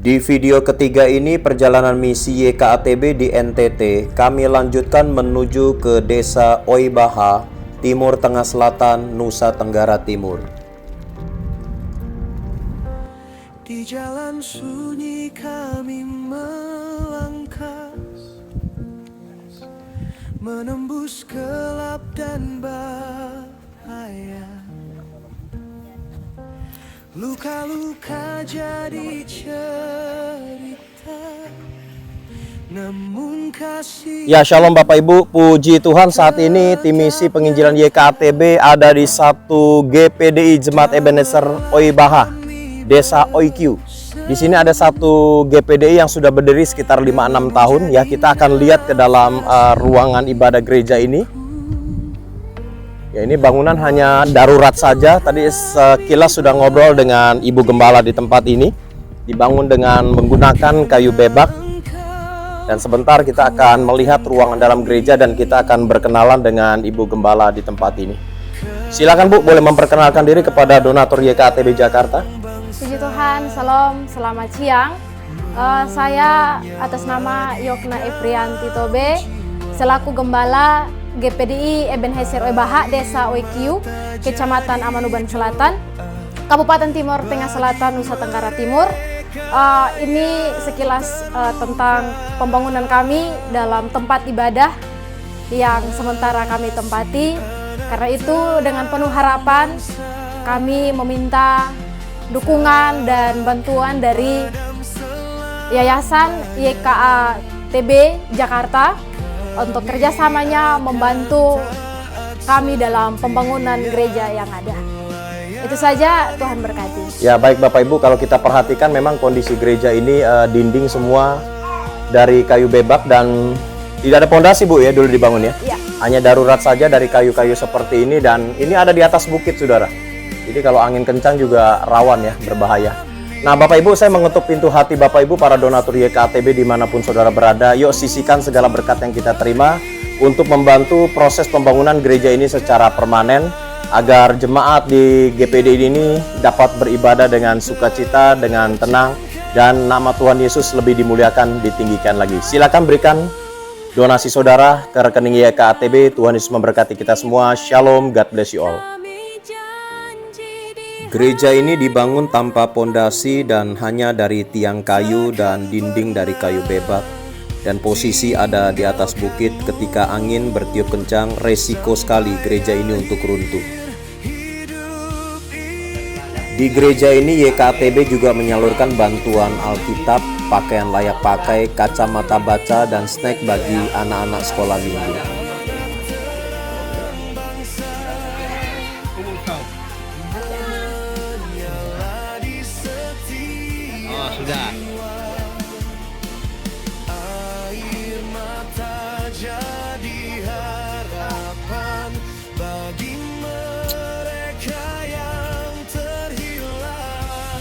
Di video ketiga ini perjalanan misi YKATB di NTT, kami lanjutkan menuju ke Desa Oibaha, Timur Tengah Selatan, Nusa Tenggara Timur. Di jalan sunyi kami melangkah, menembus gelap dan bahaya. Luka-luka jadi cerita, namun kasih. Ya, shalom Bapak Ibu, puji Tuhan saat ini tim misi penginjilan YKATB ada di satu GPDI Jemaat Ebenezer Oibaha, Desa Oiq. Di sini ada satu GPDI yang sudah berdiri sekitar 5-6 tahun ya. Kita akan lihat ke dalam ruangan ibadah gereja ini. Ya, ini bangunan hanya darurat saja. Tadi sekilas sudah ngobrol dengan Ibu Gembala di tempat ini. Dibangun dengan menggunakan kayu bebak. Dan sebentar kita akan melihat ruangan dalam gereja dan kita akan berkenalan dengan Ibu Gembala di tempat ini. Silakan Bu, boleh memperkenalkan diri kepada donatur YKATB Jakarta. Puji Tuhan, salam, selamat siang. Saya atas nama Yokna Efrianti Tobe, selaku Gembala GPDI Ebenezer Oibaha, Desa Oiq, Kecamatan Amanuban Selatan, Kabupaten Timur Tengah Selatan, Nusa Tenggara Timur. Ini sekilas tentang pembangunan kami dalam tempat ibadah yang sementara kami tempati. Karena itu dengan penuh harapan kami meminta dukungan dan bantuan dari Yayasan YKATB Jakarta untuk kerjasamanya membantu kami dalam pembangunan gereja yang ada. Itu saja, Tuhan berkati. Ya, baik Bapak Ibu, kalau kita perhatikan memang kondisi gereja ini dinding semua dari kayu bebak dan tidak ada pondasi Bu ya dulu dibangun ya? Ya. Hanya darurat saja dari kayu-kayu seperti ini dan ini ada di atas bukit Saudara. Jadi kalau angin kencang juga rawan ya, berbahaya. Nah Bapak Ibu, saya mengetuk pintu hati Bapak Ibu para donatur YKATB dimanapun Saudara berada. Yuk sisihkan segala berkat yang kita terima untuk membantu proses pembangunan gereja ini secara permanen, agar jemaat di GPD ini dapat beribadah dengan sukacita, dengan tenang, dan nama Tuhan Yesus lebih dimuliakan, ditinggikan lagi. Silakan berikan donasi Saudara ke rekening YKATB. Tuhan Yesus memberkati kita semua. Shalom, God bless you all. Gereja ini dibangun tanpa pondasi dan hanya dari tiang kayu dan dinding dari kayu bebak. Dan posisi ada di atas bukit. Ketika angin bertiup kencang, resiko sekali gereja ini untuk runtuh. Di gereja ini YKATB juga menyalurkan bantuan Alkitab, pakaian layak pakai, kacamata baca, dan snack bagi anak-anak sekolah minggu. Oh, sudah. Air mata jadi harapan bagi mereka yang terhilang.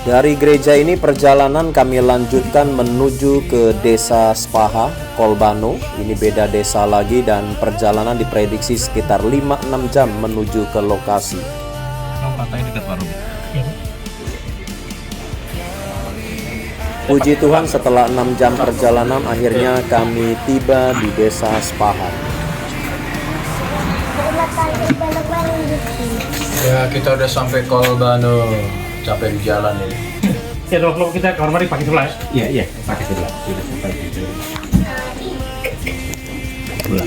Dari gereja ini perjalanan kami lanjutkan menuju ke Desa Spaha, Kolbano. Ini beda desa lagi dan perjalanan diprediksi sekitar 5-6 jam menuju ke lokasi. Puji Tuhan, setelah 6 jam perjalanan akhirnya kami tiba di Desa Spaha. Ya, kita udah sampai Kolbano. Capek di jalan ini. Ya, kalau kita kamar mandi pakai sebelah. Iya, pakai sebelah. Sudah sampai di sebelah.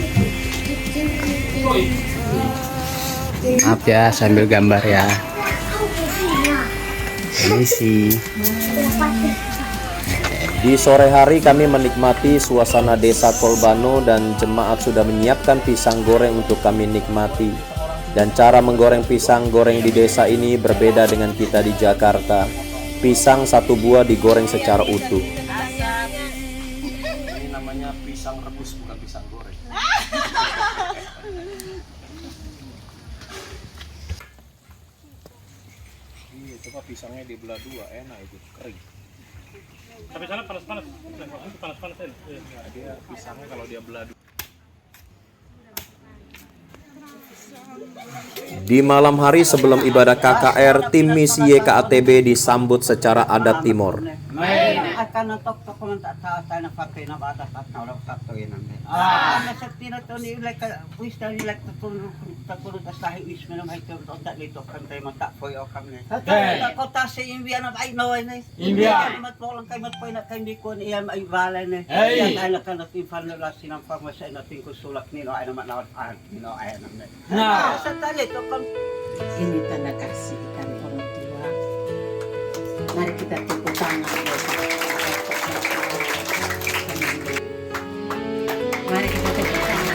Maaf ya, sambil gambar ya. Ini sih. Di sore hari kami menikmati suasana Desa Kolbano dan jemaat sudah menyiapkan pisang goreng untuk kami nikmati. Dan cara menggoreng pisang goreng di desa ini berbeda dengan kita di Jakarta. Pisang satu buah digoreng secara utuh. Ini namanya pisang rebus, bukan pisang goreng. Iya, coba pisangnya dibelah dua, enak itu, kering. Tapi sana panas-panas. Itu panas-panas ya. Dia pisangnya kalau dia belah dua. Di malam hari sebelum ibadah KKR, tim misi YKATB disambut secara adat Timor. Akan natok ko man tayo na pakai na bata at na sakto yan ang. Nasa tinato ni like wis na like tutulong tas tahi wis mo na ito ta dito kan tayo magtapoy o kami. Ko ta sa India na ay no ay. India matpolang kay matpoy na kay ko niya ay bala na. Yan ay na kan natin fanula sinang pharmacy natin ko sulak nino ay naman na nino ay naman. Sa tali to kan ini tanda kasih ikan orang tua. Mari kita tepuk tangan. Mari kita tepuk tangan.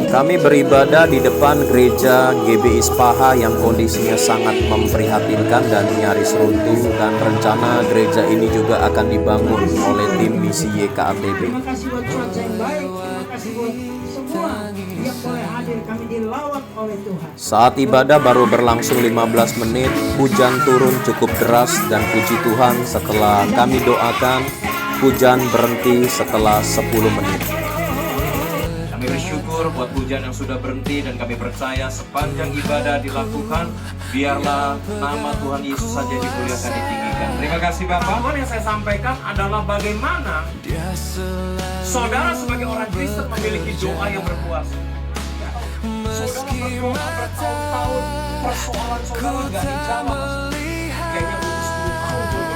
Kami beribadah di depan gereja GBI Spaha yang kondisinya sangat memprihatinkan dan nyaris runtuh, dan rencana gereja ini juga akan dibangun oleh tim misi YKATB. Terima kasih buat cuaca yang baik, terima kasih buat semua yang boleh hadir, kami dilawat oleh Tuhan. Saat ibadah baru berlangsung 15 menit, hujan turun cukup deras dan puji Tuhan setelah kami doakan, hujan berhenti setelah 10 menit. Kami bersyukur buat hujan yang sudah berhenti, dan kami percaya sepanjang ibadah dilakukan, biarlah nama Tuhan Yesus saja dimuliakan, ditinggikan. Terima kasih Bapak. Tuhan, yang saya sampaikan adalah bagaimana saudara sebagai orang Kristen memiliki doa yang berkuasa. Saudara berdoa bertahun-tahun, persoalan saudara nggak dijawab. Kayaknya butuh 10 tahun untuk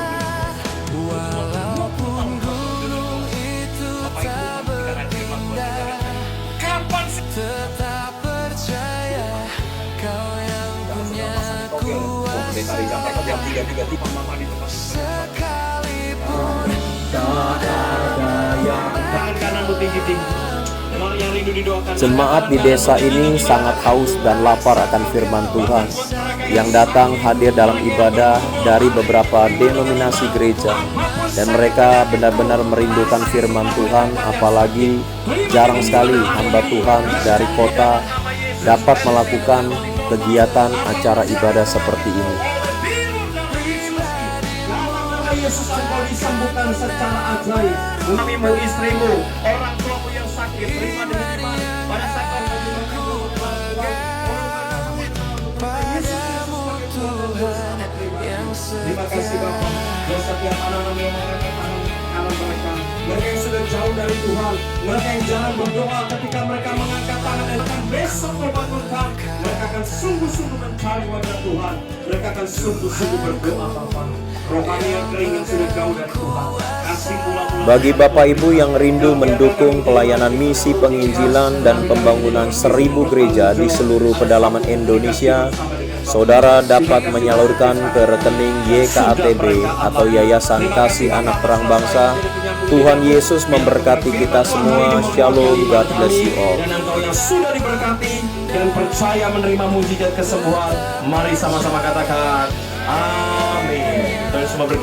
tetap percaya kau yang punya kuasa sekalipun Jemaat di desa ini sangat haus dan lapar akan firman Tuhan yang datang hadir dalam ibadah dari beberapa denominasi gereja, dan mereka benar-benar merindukan firman Tuhan, apalagi jarang sekali hamba Tuhan dari kota dapat melakukan kegiatan acara ibadah seperti ini. Yesus engkau disembuhkan secara ajaib. Suamimu, istrimu, orang tuamu yang sakit, terima dengan iman. Pada saat kau menerima terima kasih Bapa. Dan setiap anak-anak yang mengatakan anak mereka yang sudah jauh dari Tuhan, mereka yang jarang berdoa, ketika mereka mengangkat tangan dan akan besok membangunkan, mereka akan sungguh-sungguh mencari wajah Tuhan. Mereka akan sungguh-sungguh berdoa Bapa. Rohani yang kering yang sudah jauh dari Tuhan, kasih pula-pula. Bagi Bapak Ibu yang rindu mendukung pelayanan misi penginjilan dan pembangunan 1000 gereja di seluruh pedalaman Indonesia, saudara dapat menyalurkan ke rekening YKATB atau Yayasan Kasih Anak Perang Bangsa. Tuhan Yesus memberkati kita semua. Shalom, God bless you all. Dan engkau yang sudah diberkati dan percaya menerima mujizat kesembuhan, mari sama-sama katakan amin. Dan semua berkata